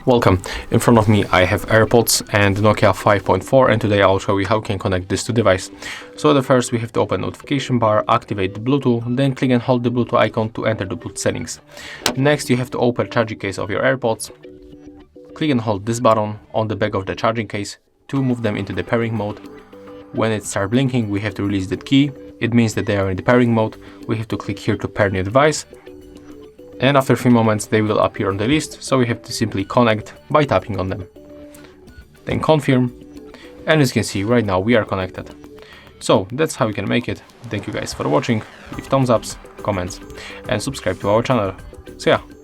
Welcome. In front of me I have AirPods and Nokia 5.4, and today I'll show you how you can connect these two devices. So the first, we have to open notification bar, activate the Bluetooth, then click and hold the Bluetooth icon to enter the Bluetooth settings. Next you have to open charging case of your AirPods. Click and hold this button on the back of the charging case to move them into the pairing mode. When it starts blinking, we have to release that key. It means that they are in the pairing mode. We have to click here to pair new device. And after a few moments they will appear on the list, so we have to simply connect by tapping on them. Then confirm, and as you can see right now we are connected. So that's how you can make it. Thank you guys for watching, leave thumbs ups, comments and subscribe to our channel. So yeah.